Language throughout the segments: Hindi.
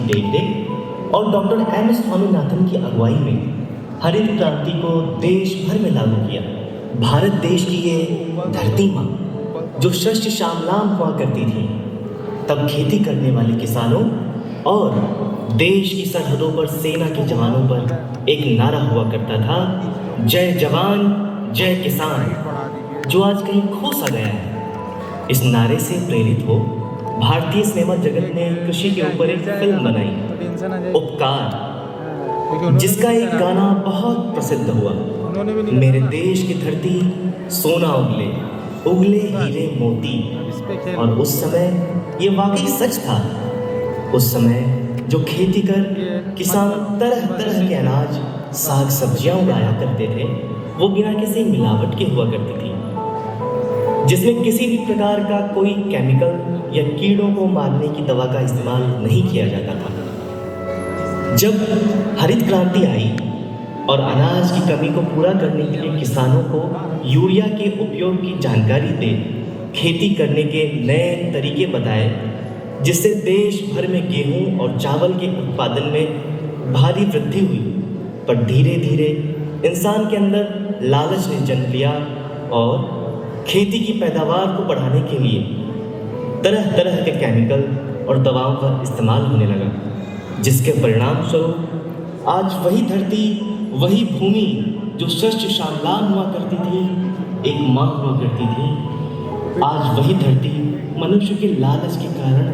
हेगड़े और डॉक्टर एम एस स्वामीनाथन की अगुवाई में हरित क्रांति को देश भर में लागू किया। भारत देश की ये धरती माँ जो शस्य श्यामलाम हुआ करती थी, तब खेती करने वाले किसानों और देश की सरहदों पर सेना के जवानों पर एक नारा हुआ करता था, जय जवान जय किसान, जो आज कहीं खो सा गया है। इस नारे से प्रेरित हो भारतीय सिनेमा जगत ने कृषि के ऊपर एक फिल्म बनाई, उपकार, जिसका एक गाना बहुत प्रसिद्ध हुआ, मेरे देश की धरती सोना उगले उगले हीरे मोती। और उस समय ये वाकई सच था। उस समय जो खेती कर किसान तरह तरह के अनाज, साग सब्जियां उगाया करते थे, वो बिना किसी मिलावट के हुआ करती थी, जिसमें किसी भी प्रकार का कोई केमिकल या कीड़ों को मारने की दवा का इस्तेमाल नहीं किया जाता था। जब हरित क्रांति आई और अनाज की कमी को पूरा करने के लिए किसानों को यूरिया के उपयोग की जानकारी दे खेती करने के नए तरीके बताए, जिससे देश भर में गेहूं और चावल के उत्पादन में भारी वृद्धि हुई, पर धीरे धीरे इंसान के अंदर लालच ने जन्म लिया और खेती की पैदावार को बढ़ाने के लिए तरह तरह के केमिकल और दवाओं का इस्तेमाल होने लगा, जिसके परिणाम स्वरूप आज वही धरती, वही भूमि जो शस्य श्यामलाम हुआ करती थी, एक माँ हुआ करती थी, आज वही धरती मनुष्य के लालच के कारण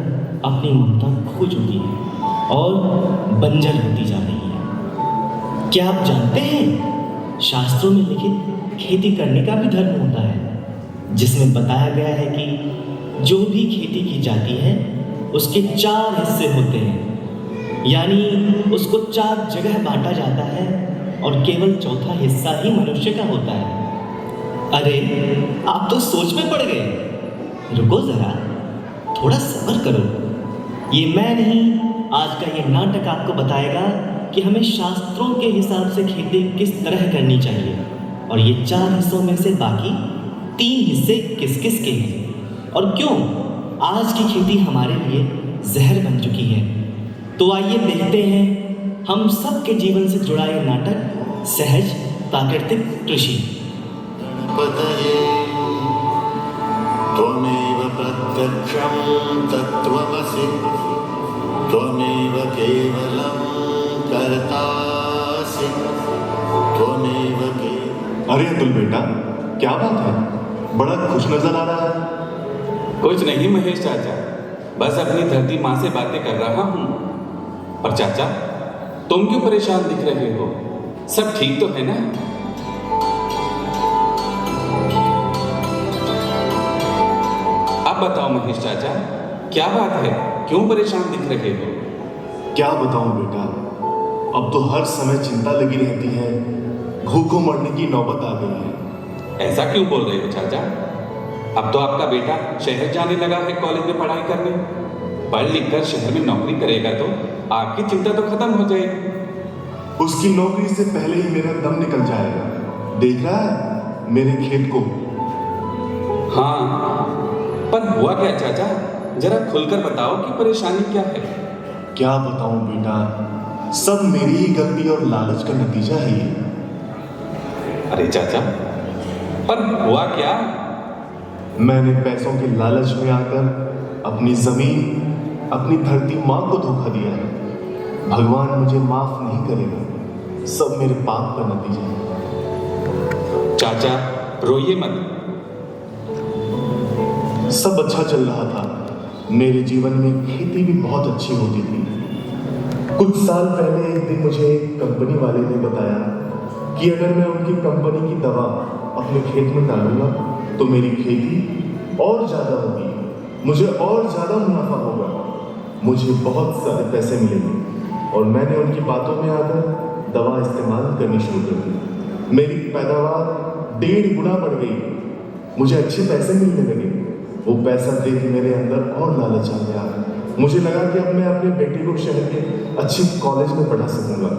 अपनी ममता खो चुकी है और बंजर होती जा रही है। क्या आप जानते हैं, शास्त्रों में लिखित खेती करने का भी धर्म होता है, जिसमें बताया गया है कि जो भी खेती की जाती है उसके 4 हिस्से होते हैं, यानी उसको 4 जगह बांटा जाता है और केवल चौथा हिस्सा ही मनुष्य का होता है। अरे आप तो सोच में पड़ गए, रुको जरा, थोड़ा सब्र करो। ये मैं नहीं, आज का ये नाटक आपको बताएगा कि हमें शास्त्रों के हिसाब से खेती किस तरह करनी चाहिए, और ये 4 हिस्सों में से बाकी 3 हिस्से किस किस के हैं और क्यों आज की खेती हमारे लिए जहर बन चुकी है। तो आइए देखते हैं हम सब के जीवन से जुड़ा ये नाटक, सहज प्राकृतिक कृषि। त्वमेव प्रत्यक्षं तत्त्वमसि, त्वमेव केवलं कर्तासि, त्वमेव केवलं। अरे अतुल बेटा, क्या बात है, बड़ा खुश नजर आ रहा है। कुछ नहीं महेश चाचा, बस अपनी धरती माँ से बातें कर रहा हूँ। पर चाचा, तुम क्यों परेशान दिख रहे हो? सब ठीक तो है ना? अब बताओ महेश चाचा, क्या बात है, क्यों परेशान दिख रहे हो? क्या बताऊं बेटा, अब तो हर समय चिंता लगी रहती है, भूखों मरने की नौबत आ गई है। ऐसा क्यों बोल रहे हो चाचा? अब तो आपका बेटा शहर जाने लगा है कॉलेज में पढ़ाई करने। पढ़ लिख कर शहर में नौकरी करेगा तो आपकी चिंता तो खत्म हो जाएगी। उसकी नौकरी से पहले ही मेरा दम निकल जाएगा। देख रहा है मेरे खेत को? हाँ, पर हुआ क्या चाचा? जरा खुलकर बताओ कि परेशानी क्या है। क्या बताऊं बेटा, सब मेरी ही गलती और लालच का नतीजा है ये। अरे चाचा, पर हुआ क्या? मैंने पैसों के लालच में आकर अपनी जमीन, अपनी धरती माँ को धोखा दिया है। भगवान मुझे माफ नहीं करेगा, सब मेरे पाप का नतीजा है। चाचा रोइए मत। सब अच्छा चल रहा था, मेरे जीवन में खेती भी बहुत अच्छी होती थी। कुछ साल पहले एक दिन मुझे एक कंपनी वाले ने बताया कि अगर मैं उनकी कंपनी की दवा अपने खेत में डालूंगा तो मेरी खेती और ज़्यादा होगी, मुझे और ज़्यादा मुनाफा होगा, मुझे बहुत सारे पैसे मिलेंगे। और मैंने उनकी बातों में आकर दवा इस्तेमाल करनी शुरू कर दी। मेरी पैदावार 1.5 गुना बढ़ गई, मुझे अच्छे पैसे मिलने लगे। वो पैसा देख मेरे अंदर और लालच आ गया। मुझे लगा कि अब मैं अपने बेटे को शहर के अच्छे कॉलेज में पढ़ा सकूंगा,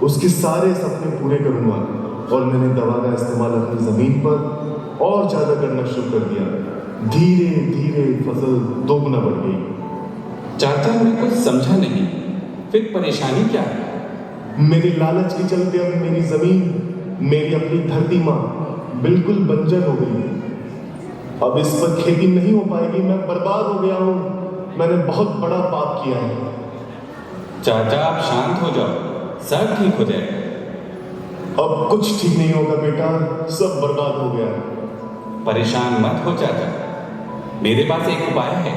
उसके सारे सपने पूरे करूंगा। और मैंने दवा का इस्तेमाल अपनी ज़मीन पर और ज़्यादा करना शुरू कर दिया। धीरे धीरे फसल 2 गुना बढ़ गई। चाचा मैं कुछ समझा नहीं, फिर परेशानी क्या है? मेरी लालच के चलते अब मेरी जमीन, मेरी अपनी धरती माँ बिल्कुल बंजर हो गई है। अब इस पर खेती नहीं हो पाएगी। मैं बर्बाद हो गया हूँ। मैंने बहुत बड़ा पाप किया है। चाचा आप शांत हो जाओ, सब ठीक हो जाएगा। अब कुछ ठीक नहीं होगा बेटा, सब बर्बाद हो गया। परेशान मत हो चाचा, मेरे पास एक उपाय है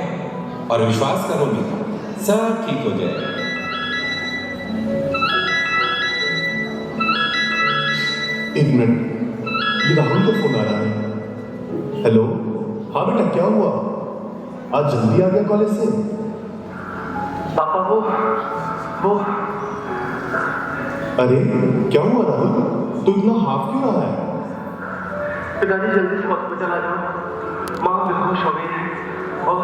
और विश्वास करो मेरा, सब ठीक हो जाएगा। एक मिनट, ये राहुल का फोन आ रहा है। हेलो, हाँ बेटा क्या हुआ? आज जल्दी आ गया कॉलेज से? पापा वो अरे क्या हुआ राहुल, तू इतना हाफ क्यों रहा है? पिताजी जल्दी से हॉस्पिटल आ जाओ, माँ बेहोश हो गई है और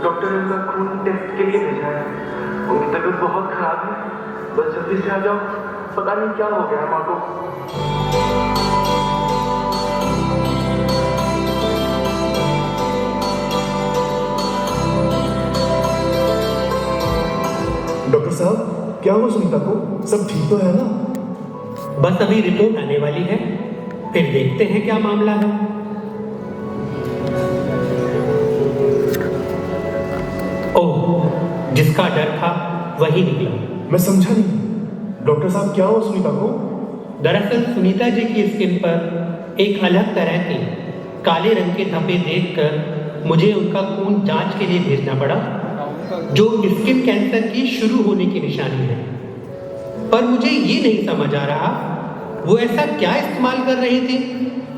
डॉक्टर ने उनका खून टेस्ट के लिए भेजा है। उनकी तबीयत बहुत खराब है, बस जल्दी से आ जाओ, पता नहीं क्या हो गया है माँ को। डॉक्टर साहब क्या हुआ सुनीता को? सब ठीक तो है ना? बस अभी रिपोर्ट आने वाली है, फिर देखते हैं क्या मामला है। ओह, जिसका डर था वही निकला। मैं समझा नहीं। डॉक्टर साहब क्या हुआ सुनीता को? दरअसल सुनीता जी की स्किन पर एक अलग तरह के काले रंग के धब्बे देखकर मुझे उनका खून जांच के लिए भेजना पड़ा, जो स्किन कैंसर की शुरू होने की निशानी है। पर मुझे ये नहीं समझ आ रहा वो ऐसा क्या इस्तेमाल कर रही थी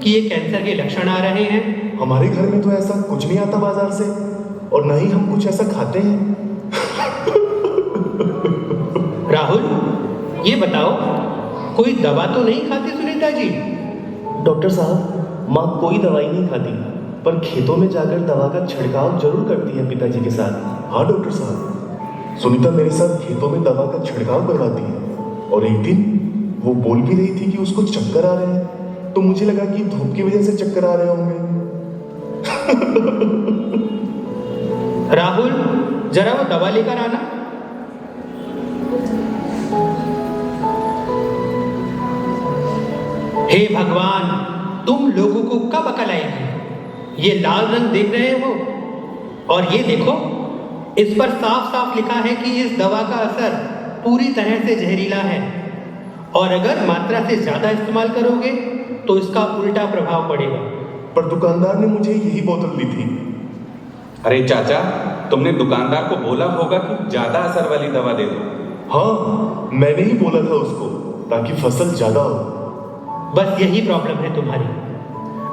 कि ये कैंसर के लक्षण आ रहे हैं। हमारे घर में तो ऐसा कुछ नहीं आता बाजार से, और न ही हम कुछ ऐसा खाते हैं। राहुल, ये बताओ, कोई दवा तो नहीं खाती सुनीता जी? डॉक्टर साहब, माँ कोई दवाई नहीं खाती, पर खेतों में जाकर दवा का छिड़काव जरूर करती है पिताजी के साथ। हाँ डॉक्टर साहब, सुनीता मेरे साथ खेतों में दवा का छिड़काव करवाती है, और एक दिन वो बोल भी रही थी कि उसको चक्कर आ रहे हैं, तो मुझे लगा कि धूप की वजह से चक्कर आ रहे होंगे। राहुल, जरा वो दवा लेकर आना। हे भगवान, तुम लोगों को कब अकल आएगी? ये लाल रंग देख रहे हो, और ये देखो, इस पर साफ साफ लिखा है कि इस दवा का असर पूरी तरह से जहरीला है, और अगर मात्रा से ज्यादा इस्तेमाल करोगे तो इसका उल्टा प्रभाव पड़ेगा। पर दुकानदार ने मुझे यही बोतल दी थी। अरे चाचा, तुमने दुकानदार को बोला होगा कि ज्यादा असर वाली दवा दे दो। हाँ, मैंने ही बोला था उसको, ताकि फसल ज्यादा हो। बस यही प्रॉब्लम है तुम्हारी।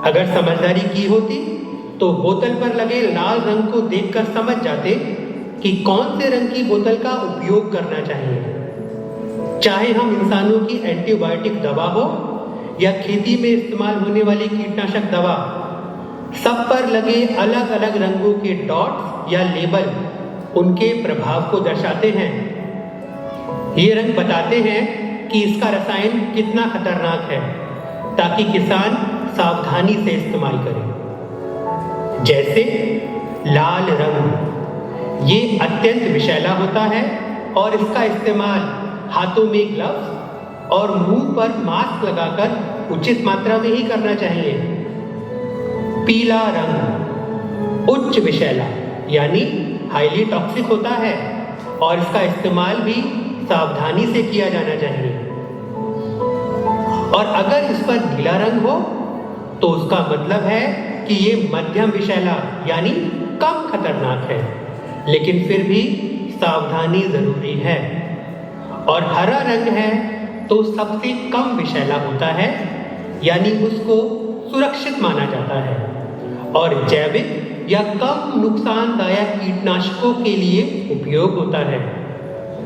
अगर समझदारी की होती तो बोतल पर लगे लाल रंग को देखकर समझ जाते कि कौन से रंग की बोतल का उपयोग करना चाहिए। चाहे हम इंसानों की एंटीबायोटिक दवा हो या खेती में इस्तेमाल होने वाली कीटनाशक दवा, सब पर लगे अलग अलग रंगों के डॉट्स या लेबल उनके प्रभाव को दर्शाते हैं। ये रंग बताते हैं कि इसका रसायन कितना खतरनाक है, ताकि किसान सावधानी से इस्तेमाल करें। जैसे लाल रंग, ये अत्यंत विषैला होता है और इसका इस्तेमाल हाथों में ग्लव्स और मुंह पर मास्क लगाकर उचित मात्रा में ही करना चाहिए। पीला रंग उच्च विषैला यानी हाईली टॉक्सिक होता है और इसका इस्तेमाल भी सावधानी से किया जाना चाहिए। और अगर इस पर नीला रंग हो तो उसका मतलब है कि ये मध्यम विषैला यानी कम खतरनाक है, लेकिन फिर भी सावधानी जरूरी है। और हरा रंग है तो सबसे कम विषैला होता है, यानी उसको सुरक्षित माना जाता है और जैविक या कम नुकसानदायक कीटनाशकों के लिए उपयोग होता है।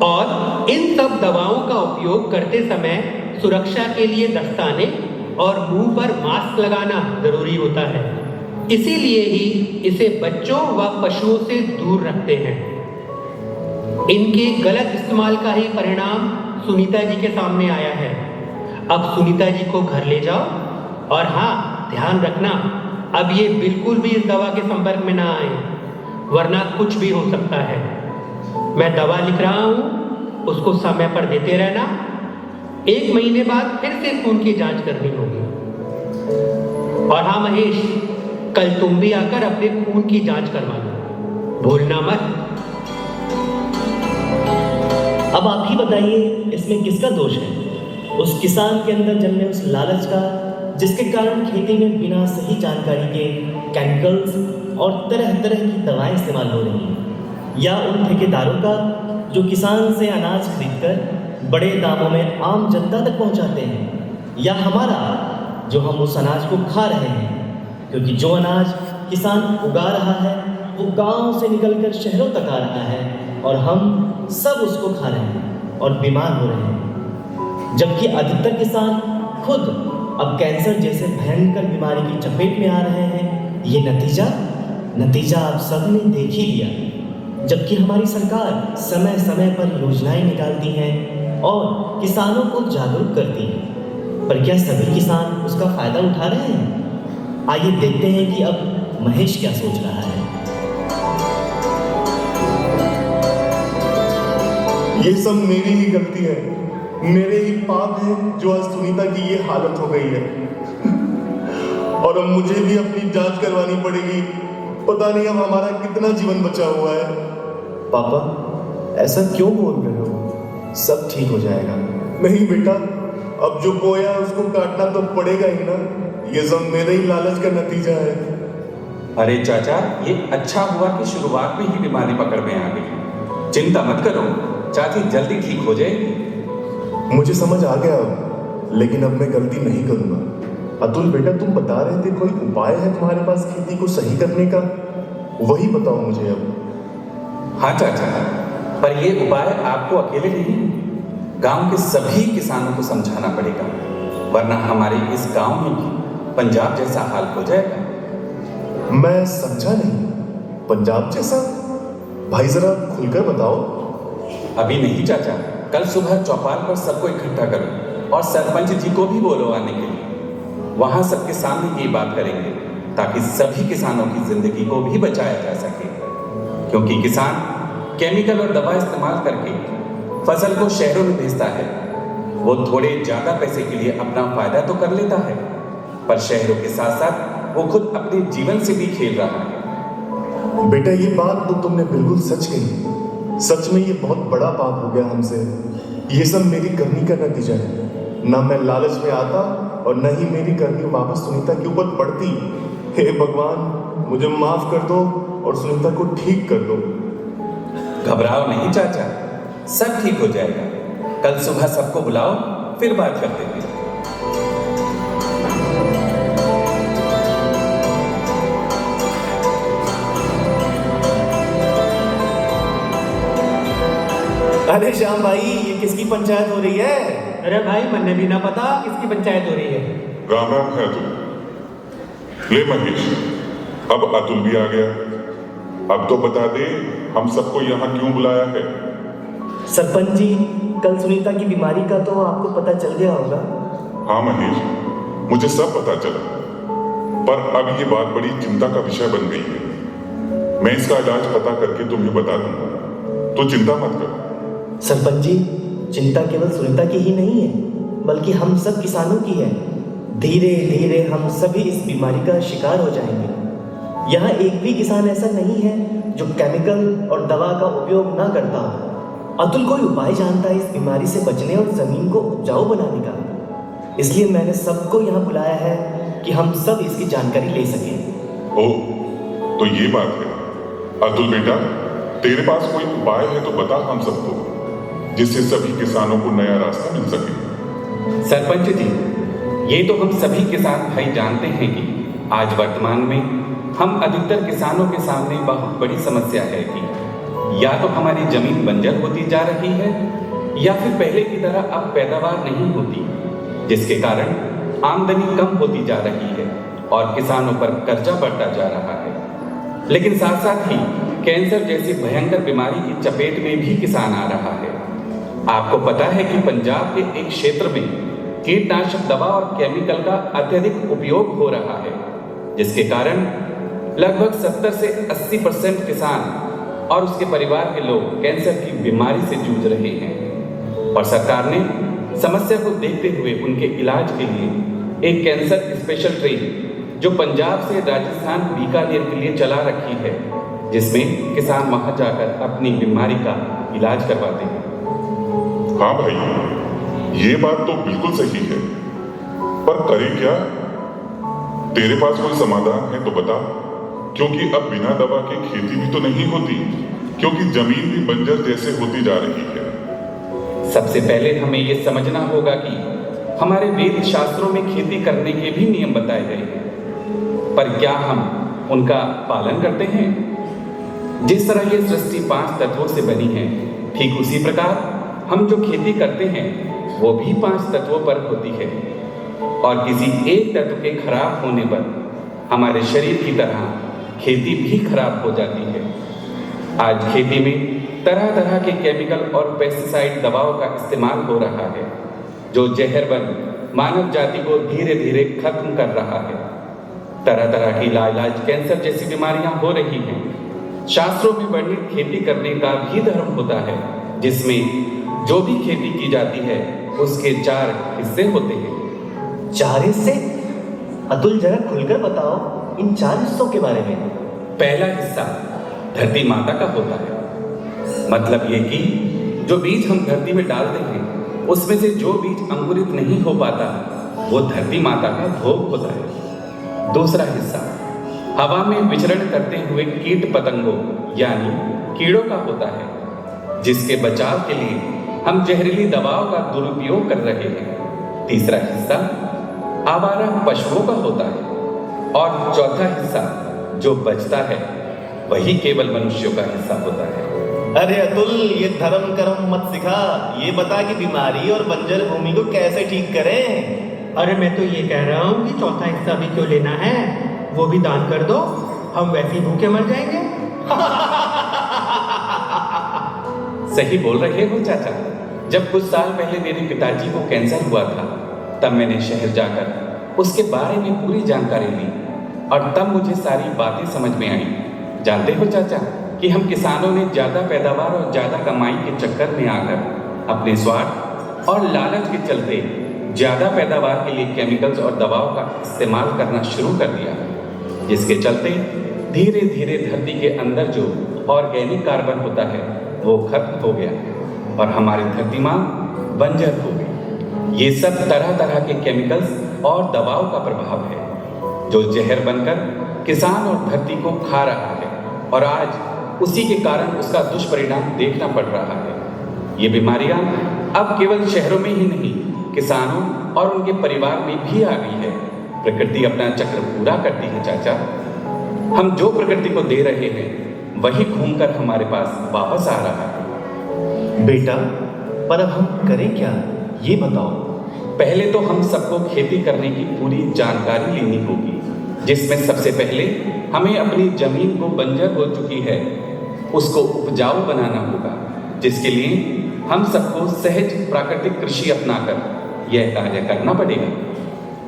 और इन सब दवाओं का उपयोग करते समय सुरक्षा के लिए दस्ताने और मुंह पर मास्क लगाना जरूरी होता है। इसीलिए ही इसे बच्चों व पशुओं से दूर रखते हैं। इनके गलत इस्तेमाल का ही परिणाम सुनीता जी के सामने आया है। अब सुनीता जी को घर ले जाओ, और हाँ, ध्यान रखना, अब ये बिल्कुल भी इस दवा के संपर्क में ना आए, वरना कुछ भी हो सकता है। मैं दवा लिख रहा हूँ, उसको समय पर देते रहना। 1 महीने बाद फिर से खून की जांच करनी होगी। और हाँ महेश, कल तुम भी आकर अपने खून की जांच करवा लो, भूलना मत। अब आप ही बताइए, इसमें किसका दोष है? उस किसान के अंदर जन्मे उस लालच का, जिसके कारण खेती में बिना सही जानकारी के केमिकल्स और तरह तरह की दवाएं इस्तेमाल हो रही हैं, या उन ठेकेदारों का जो किसान से अनाज खरीदकर बड़े दामों में आम जनता तक पहुंचाते हैं, या हमारा जो हम उस अनाज को खा रहे हैं, क्योंकि जो अनाज किसान उगा रहा है वो गांव से निकलकर शहरों तक आ रहा है और हम सब उसको खा रहे हैं और बीमार हो रहे हैं। जबकि अधिकतर किसान खुद अब कैंसर जैसे भयंकर बीमारी की चपेट में आ रहे हैं। ये नतीजा आप सब ने देख ही लिया। जबकि हमारी सरकार समय समय पर योजनाएं निकालती हैं और किसानों को जागरूक करती है, पर क्या सभी किसान उसका फायदा उठा रहे हैं? आइए देखते हैं कि अब महेश क्या सोच रहा है। ये सब मेरी ही गलती है, मेरे ही पाप है जो आज सुनीता की ये हालत हो गई है। और अब मुझे भी अपनी जांच करवानी पड़ेगी। पता नहीं अब हमारा कितना जीवन बचा हुआ है। पापा, ऐसा क्यों बोल रहे हो? सब ठीक हो जाएगा। नहीं बेटा, अब जो बोया उसको काटना तो पड़ेगा ही ना। ये सब मेरे ही लालच का नतीजा है। अरे चाचा, ये अच्छा हुआ कि शुरुआत में ही बीमारी पकड़ में आ गई। चिंता मत करो, चाची जल्दी ठीक हो जाएगी। मुझे समझ आ गया अब, लेकिन अब मैं गलती नहीं करूंगा। अतुल बेटा, तुम बता रहे थे कोई उपाय है तुम्हारे पास खेती को सही करने का, वही बताओ मुझे अब। हाँ चाचा, पर ये उपाय आपको अकेले नहीं, गांव के सभी किसानों को समझाना पड़ेगा, वरना हमारे इस गांव में भी पंजाब जैसा हाल हो जाएगा। मैं समझा नहीं। पंजाब जैसा? भाई जरा खुलकर बताओ। अभी नहीं चाचा, कल सुबह चौपाल पर सबको इकट्ठा करो और सरपंच जी को भी बोलो आने के लिए। वहां सबके सामने ये बात करेंगे ताकि सभी किसानों की जिंदगी को भी बचाया जा सके, क्योंकि किसान केमिकल और दवा इस्तेमाल करके फसल को शहरों में भेजता है। वो थोड़े ज्यादा पैसे के लिए अपना फायदा तो कर लेता है, पर शहरों के साथ साथ वो खुद अपने जीवन से भी खेल रहा है। बेटा, ये बात तो तुमने बिल्कुल सच कही। सच में ये बहुत बड़ा पाप हो गया हमसे। ये सब मेरी करनी का नतीजा है। ना मैं लालच में आता और न ही मेरी करनी वापस सुनीता के ऊपर पड़ती। हे भगवान, मुझे माफ कर दो और सुनीता को ठीक कर दो। घबराओ नहीं चाचा, सब ठीक हो जाएगा। कल सुबह सबको बुलाओ, फिर बात करते हैं। अरे श्याम भाई, ये किसकी पंचायत हो रही है? अरे भाई, मन्ने भी ना पता किसकी पंचायत हो रही है। राम राम है अतुल। ले महेश, अब अतुल भी आ गया। अब तो बता दे, हम सबको यहाँ क्यों बुलाया है? सरपंच जी, कल सुनीता की बीमारी का तो आपको पता चल गया होगा। हाँ महेश, मुझे सब पता चला, पर अब ये बात बड़ी चिंता का विषय बन गई है। मैं इसका इलाज पता करके तुम्हें बता दूंगा, तो चिंता मत कर। सरपंच जी, चिंता केवल सुनीता की ही नहीं है, बल्कि हम सब किसानों की है। धीरे धीरे हम सभी इस बीमारी का शिकार हो जाएंगे। यहाँ एक भी किसान ऐसा नहीं है जो केमिकल और दवा का उपयोग ना करता हो। अतुल कोई उपाय जानता है इस बीमारी से बचने और जमीन को उपजाऊ बनाने का। इसलिए मैंने सबको यहाँ बुलाया है कि हम सब इसकी जानकारी ले सकें। ओह, तो ये बात है। अतुल बेटा, तेरे पास कोई उपाय है तो बता हम सबको, जिससे सभी किसानों को नया रास्ता मिल सके। सरपंच जी, ये तो हम सभी किसान भाई जानते हैं कि आज वर्तमान में हम अधिकतर किसानों के सामने बहुत बड़ी समस्या है कि या तो हमारी जमीन बंजर होती जा रही है, या फिर पहले की तरह अब पैदावार नहीं होती, जिसके कारण आमदनी कम होती जा रही है और किसानों पर कर्जा बढ़ता जा रहा है। लेकिन साथ साथ ही कैंसर जैसी भयंकर बीमारी की चपेट में भी किसान आ रहा है। आपको पता है कि पंजाब के एक क्षेत्र में कीटनाशक दवा और केमिकल का अत्यधिक उपयोग हो रहा है, जिसके कारण लगभग 70 से 80% किसान और उसके परिवार के लोग कैंसर की बीमारी से जूझ रहे हैं। और सरकार ने समस्या को देखते हुए उनके इलाज के लिए एक कैंसर स्पेशल ट्रेन जो पंजाब से राजस्थान बीकानेर के लिए चला रखी है, जिसमें किसान वहां जाकर अपनी बीमारी का इलाज करवाते हैं। हाँ भाई, ये बात तो बिल्कुल सही है, पर करें क्या? तेरे पास कोई समाधान है तो बता, क्योंकि अब बिना दवा के खेती भी तो नहीं होती, क्योंकि जमीन भी बंजर जैसे होती जा रही है। सबसे पहले हमें ये समझना होगा कि हमारे वेद शास्त्रों में खेती करने के भी नियम बताए गए हैं, पर क्या हम उनका पालन करते हैं? जिस तरह ये सृष्टि 5 तत्वों से बनी है, ठीक उसी प्रकार हम जो खेती करते हैं वो भी 5 तत्वों पर होती है, और किसी एक तत्व के खराब होने पर हमारे शरीर की तरह खेती भी खराब हो जाती है। आज खेती में तरह तरह के केमिकल और पेस्टिसाइड दवाओं का इस्तेमाल हो रहा है, जो जहर बन मानव जाति को धीरे धीरे खत्म कर रहा है। तरह तरह की लाइलाज कैंसर जैसी बीमारियां हो रही हैं। शास्त्रों में वर्णित खेती करने का भी धर्म होता है, जिसमें जो भी खेती की जाती है उसके 4 हिस्से होते हैं। 4 हिस्से? अतुल जरा खुलकर बताओ इन 4 हिस्सों के बारे में। पहला हिस्सा धरती माता का होता है, मतलब ये कि जो बीज हम धरती में डालते हैं उसमें से जो बीज अंकुरित नहीं हो पाता वो धरती माता का भोग होता है। दूसरा हिस्सा हवा में विचरण करते हुए कीट पतंगों यानी कीड़ों का होता है, जिसके बचाव के लिए हम जहरीली दवाओं का दुरुपयोग कर रहे हैं। तीसरा हिस्सा आवारा पशुओं का होता है, और चौथा हिस्सा जो बचता है वही केवल मनुष्यों का हिस्सा होता है। अरे अतुल, ये धर्म कर्म मत सिखा, ये बता कि बीमारी और बंजर भूमि को कैसे ठीक करें। अरे मैं तो ये कह रहा हूँ कि चौथा हिस्सा भी क्यों लेना है, वो भी दान कर दो, हम वैसे ही भूखे मर जाएंगे। सही बोल रहे हो चाचा। जब कुछ साल पहले मेरे पिताजी को कैंसर हुआ था, तब मैंने शहर जाकर उसके बारे में पूरी जानकारी ली, और तब मुझे सारी बातें समझ में आई। जानते हो चाचा कि हम किसानों ने ज़्यादा पैदावार और ज़्यादा कमाई के चक्कर में आकर अपने स्वार्थ और लालच के चलते ज़्यादा पैदावार के लिए केमिकल्स और दवाओं का इस्तेमाल करना शुरू कर दिया, जिसके चलते धीरे धीरे धरती के अंदर जो ऑर्गेनिक कार्बन होता है वो खत्म हो गया और हमारी धरती माँ बंजर हो गई। ये सब तरह तरह के केमिकल्स और दवाओं का प्रभाव है, जो जहर बनकर किसान और धरती को खा रहा है, और आज उसी के कारण उसका दुष्परिणाम देखना पड़ रहा है। ये बीमारियां अब केवल शहरों में ही नहीं, किसानों और उनके परिवार में भी आ गई है। प्रकृति अपना चक्र पूरा करती है चाचा। हम जो प्रकृति को दे रहे हैं वही घूमकर हमारे पास वापस आ रहा है। बेटा, पर अब हम करें क्या, ये बताओ। पहले तो हम सबको खेती करने की पूरी जानकारी लेनी होगी, जिसमें सबसे पहले हमें अपनी जमीन को बंजर हो चुकी है उसको उपजाऊ बनाना होगा, जिसके लिए हम सबको सहज प्राकृतिक कृषि अपनाकर यह कार्य करना पड़ेगा।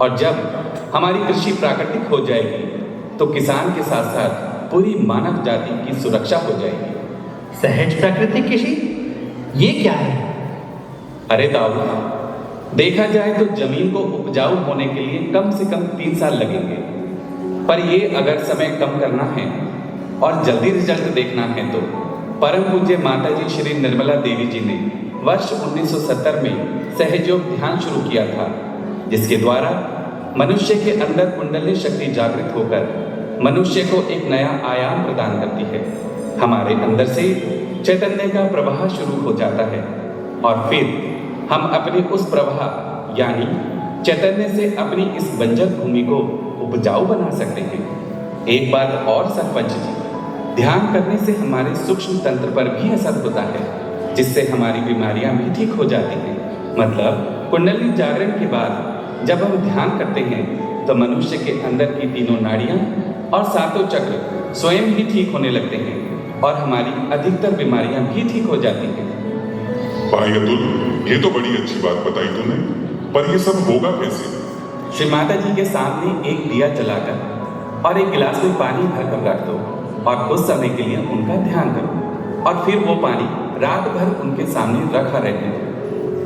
और जब हमारी कृषि प्राकृतिक हो जाएगी तो किसान के साथ साथ पूरी मानव जाति की सुरक्षा हो जाएगी। सहज प्राकृतिक कृषि ये क्या है? अरे दाऊ, देखा जाए तो जमीन को उपजाऊ होने के लिए कम से कम 3 साल लगेंगे, पर ये अगर समय कम करना है और जल्दी रिजल्ट देखना है तो परम पूज्य माता जी श्री निर्मला देवी जी ने वर्ष 1970 में सहयोग ध्यान शुरू किया था, जिसके द्वारा मनुष्य के अंदर कुंडली शक्ति जागृत होकर मनुष्य को एक नया आयाम प्रदान करती है। हमारे अंदर से चैतन्य का प्रवाह शुरू हो जाता है और फिर हम अपने उस प्रवाह यानी चैतन्य से अपनी इस बंजर भूमि को उपजाऊ बना सकते हैं। एक बात और सरपंच जी, ध्यान करने से हमारे सूक्ष्म तंत्र पर भी असर होता है, जिससे हमारी बीमारियां भी ठीक हो जाती हैं। मतलब कुंडली जागरण के बाद जब हम ध्यान करते हैं तो मनुष्य के अंदर की 3 नाड़ियां और 7 चक्र स्वयं ही ठीक होने लगते हैं और हमारी अधिकतर बीमारियां भी ठीक हो जाती हैं। भाई अतुल, ये तो बड़ी अच्छी बात बताई तूने, पर ये सब होगा कैसे? श्री माता जी के सामने एक दिया जलाकर और एक गिलास में पानी भरकर रख दो और कुछ समय के लिए उनका ध्यान करो, और फिर वो पानी रात भर उनके सामने रखा रहे।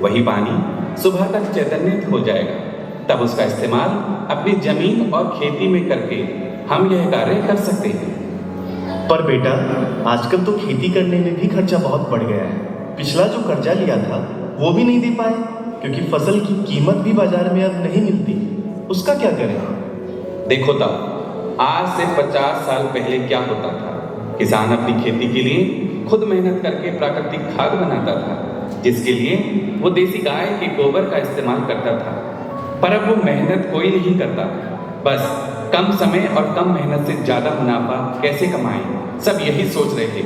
वही पानी सुबह तक चैतन्यित हो जाएगा। तब उसका इस्तेमाल अपनी जमीन और खेती में करके हम यह कार्य कर सकते हैं। पर बेटा, आजकल तो खेती करने में भी खर्चा बहुत बढ़ गया है। पिछला जो कर्जा लिया था वो भी नहीं दे पाए, क्योंकि फसल की कीमत भी बाजार में अब नहीं मिलती। उसका क्या करें? देखो तब आज से 50 साल पहले क्या होता था। किसान अपनी खेती के लिए खुद मेहनत करके प्राकृतिक खाद बनाता था, जिसके लिए वो देसी गाय के गोबर का इस्तेमाल करता था। पर अब वो मेहनत कोई नहीं करता। बस कम समय और कम मेहनत से ज्यादा मुनाफा कैसे कमाएं, सब यही सोच रहे थे।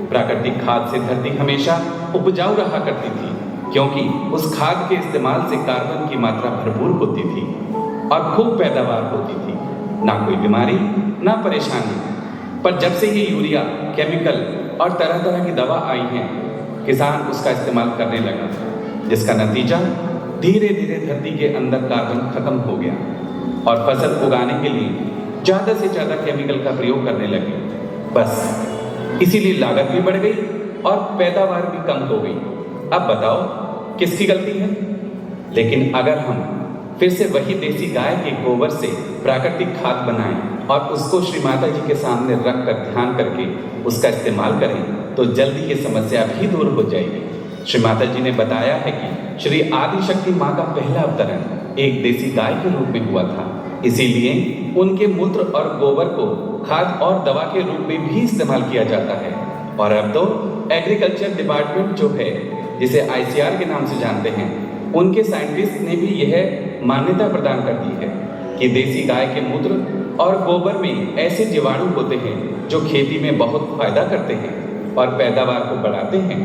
प्राकृतिक खाद से धरती हमेशा उपजाऊ रहा करती थी, क्योंकि उस खाद के इस्तेमाल से कार्बन की मात्रा भरपूर होती थी और खूब पैदावार होती थी। ना कोई बीमारी, ना परेशानी। पर जब से ये यूरिया, केमिकल और तरह तरह की दवा आई हैं, किसान उसका इस्तेमाल करने लगा, जिसका नतीजा धीरे धीरे धरती के अंदर कार्बन खत्म हो गया और फसल उगाने के लिए ज़्यादा से ज़्यादा केमिकल का प्रयोग करने लगे। बस इसीलिए लागत भी बढ़ गई और पैदावार भी कम हो गई। अब बताओ किसकी गलती है? लेकिन अगर हम फिर से वही देसी गाय के गोबर से प्राकृतिक खाद बनाएं और उसको श्री माता जी के सामने रख कर ध्यान करके उसका इस्तेमाल करें, तो जल्दी ये समस्या भी दूर हो जाएगी। श्री माता जी ने बताया है कि श्री आदिशक्ति माँ का पहला अवतरण एक देसी गाय के रूप में हुआ था। इसीलिए उनके मूत्र और गोबर को खाद और दवा के रूप में भी इस्तेमाल किया जाता है। और अब तो एग्रीकल्चर डिपार्टमेंट जो है, जिसे ICR के नाम से जानते हैं, उनके साइंटिस्ट ने भी यह मान्यता प्रदान कर दी है कि देसी गाय के मूत्र और गोबर में ऐसे जीवाणु होते हैं जो खेती में बहुत फायदा करते हैं और पैदावार को बढ़ाते हैं।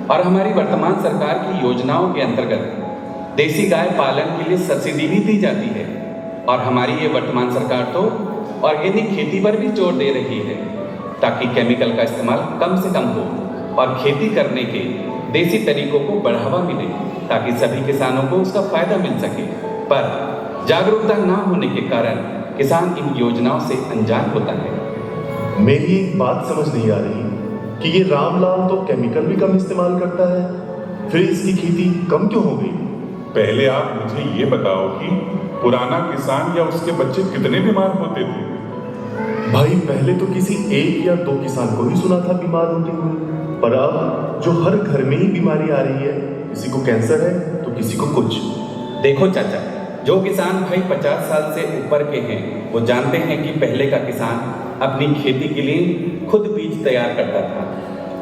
और हमारी वर्तमान सरकार की योजनाओं के अंतर्गत देसी गाय पालन के लिए सब्सिडी भी दी जाती है। और हमारी ये वर्तमान सरकार तो ऑर्गेनिक खेती पर भी जोर दे रही है, ताकि केमिकल का इस्तेमाल कम से कम हो और खेती करने के देसी तरीकों को बढ़ावा मिले, ताकि सभी किसानों को उसका फायदा मिल सके। पर जागरूकता ना होने के कारण किसान इन योजनाओं से अनजान होता है। मेरी एक बात समझ नहीं आ रही कि ये रामलाल तो केमिकल भी कम इस्तेमाल करता है, फिर इसकी खेती कम क्यों हो गई? पहले आप मुझे ये बताओ कि पुराना किसान या उसके बच्चे कितने बीमार होते थे? भाई, पहले तो किसी 1 या 2 किसान को ही सुना था बीमार होते हुए, पर अब जो हर घर में ही बीमारी आ रही है, किसी को कैंसर है तो किसी को कुछ। देखो चाचा, जो किसान भाई 50 साल से ऊपर के हैं, वो जानते हैं कि पहले का किसान अपनी खेती के लिए खुद बीज तैयार करता था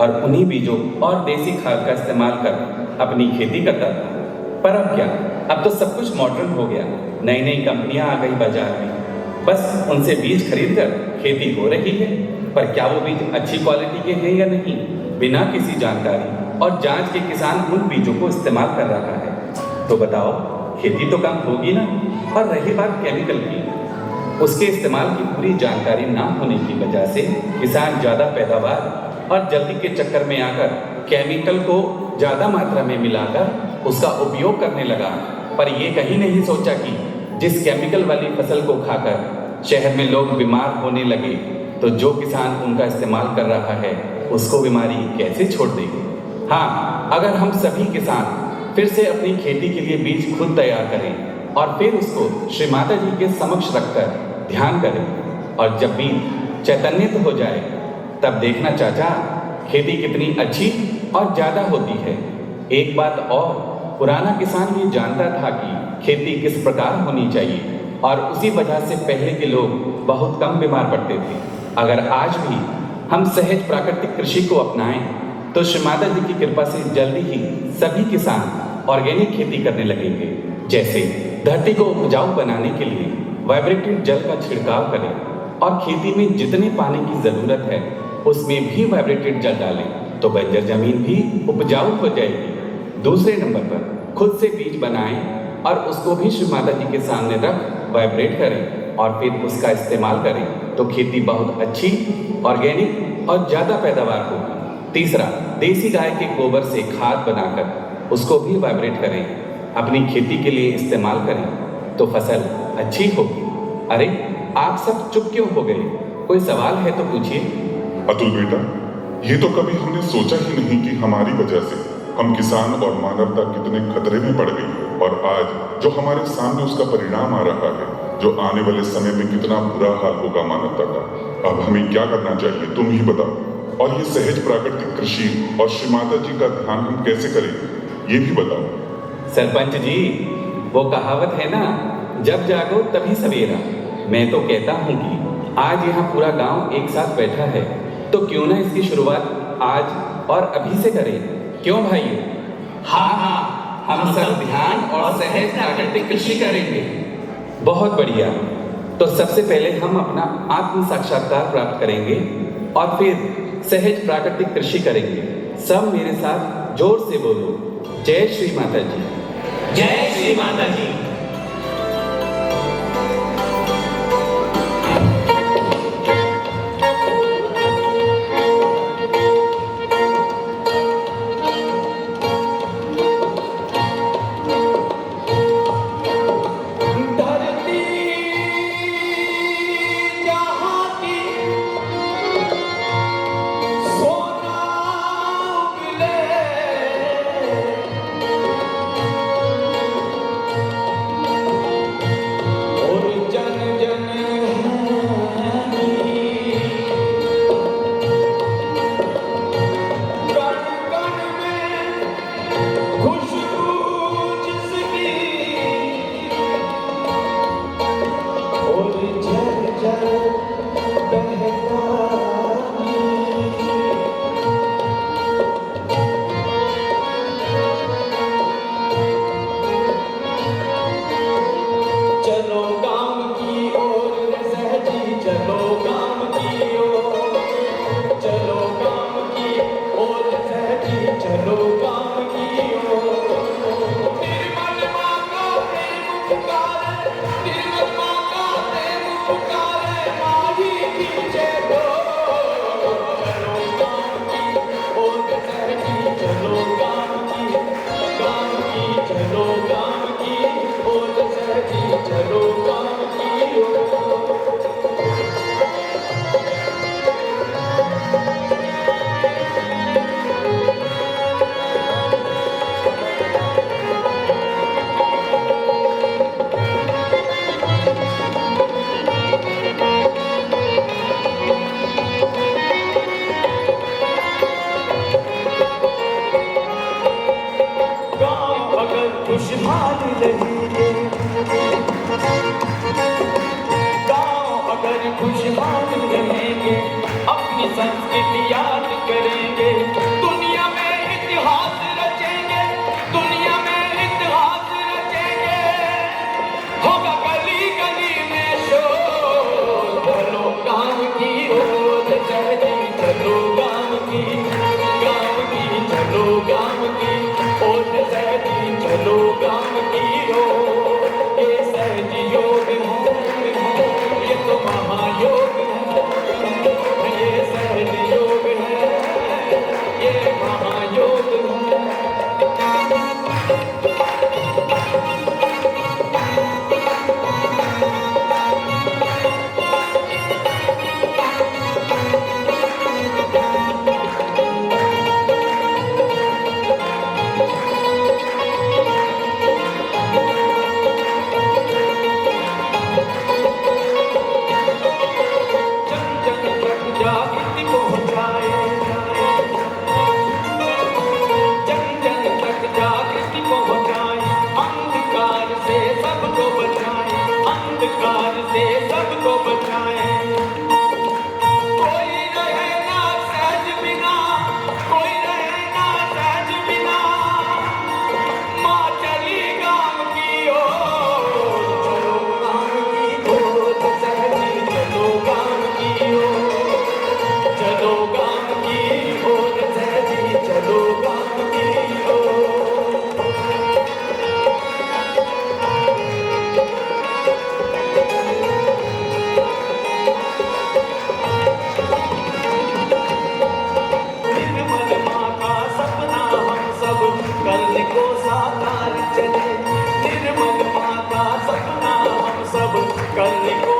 और उन्हीं बीजों और देसी खाद का इस्तेमाल कर अपनी खेती करता था। पर अब क्या, अब तो सब कुछ मॉडर्न हो गया। नई नई कंपनियां आ गई बाजार में, बस उनसे बीज खरीद कर खेती हो रही है। पर क्या वो बीज अच्छी क्वालिटी के हैं या नहीं, बिना किसी जानकारी और जांच के किसान उन बीजों को इस्तेमाल कर रहा है। तो बताओ, खेती तो कम होगी ना। और रही बात केमिकल की, उसके इस्तेमाल की पूरी जानकारी ना होने की वजह से किसान ज़्यादा पैदावार और जल्दी के चक्कर में आकर केमिकल को ज़्यादा मात्रा में मिलाकर उसका उपयोग करने लगा। पर ये कहीं नहीं सोचा कि जिस केमिकल वाली फसल को खाकर शहर में लोग बीमार होने लगे, तो जो किसान उनका इस्तेमाल कर रहा है उसको बीमारी कैसे छोड़ देगी। हाँ, अगर हम सभी किसान फिर से अपनी खेती के लिए बीज खुद तैयार करें और फिर उसको श्री माता जी के समक्ष रखकर ध्यान करें, और जब बीज चैतन्यित हो जाए, तब देखना चाचा, खेती कितनी अच्छी और ज़्यादा होती है। एक बात और, पुराना किसान ये जानता था कि खेती किस प्रकार होनी चाहिए और उसी वजह से पहले के लोग बहुत कम बीमार पड़ते थे। अगर आज भी हम सहज प्राकृतिक कृषि को अपनाएं, तो श्री माता जी की कृपा से जल्दी ही सभी किसान ऑर्गेनिक खेती करने लगेंगे। जैसे धरती को उपजाऊ बनाने के लिए वाइब्रेटेड जल का छिड़काव करें और खेती में जितने पानी की ज़रूरत है उसमें भी वाइब्रेटेड जल डालें, तो बंजर जमीन भी उपजाऊ हो जाएगी। दूसरे नंबर पर खुद से बीज बनाएं और उसको भी श्री माता जी के सामने रख वाइब्रेट करें और फिर उसका इस्तेमाल करें, तो खेती बहुत अच्छी, ऑर्गेनिक और ज़्यादा पैदावार होगी। तीसरा, देसी गाय के गोबर से खाद बनाकर उसको भी वाइब्रेट करें, अपनी खेती के लिए इस्तेमाल करें, तो फसल अच्छी होगी। अरे, आप सब चुप क्यों हो गए? कोई सवाल है तो पूछिए। अतुल बेटा, ये तो कभी हमने सोचा ही नहीं कि हमारी वजह से हम किसान और मानवता कितने खतरे में पड़ गई है और आज जो हमारे सामने उसका परिणाम आ रहा है, जो आने वाले समय में कितना बुरा हाल होगा मानवता का। अब हमें क्या करना चाहिए, तुम ही बताओ। और ये सहज प्राकृतिक कृषि और श्री माता जी का ध्यान हम कैसे करें, ये भी बताओ। सरपंच जी, वो कहावत है ना, जब जागो तभी सवेरा। मैं तो कहता हूँ कि आज यहाँ पूरा गांव एक साथ बैठा है, तो क्यों ना इसकी शुरुआत आज और अभी से करें। क्यों भाई? हाँ, हम सब ध्यान और सहज प्राकृतिक कृषि करेंगे। बहुत बढ़िया। तो सबसे पहले हम अपना आत्म साक्षात्कार प्राप्त करेंगे और फिर सहज प्राकृतिक कृषि करेंगे। सब मेरे साथ जोर से बोलो, जय श्री माता जी। जय श्री माता जी। साकार चले, निर्मल माता सपना हम सब करने को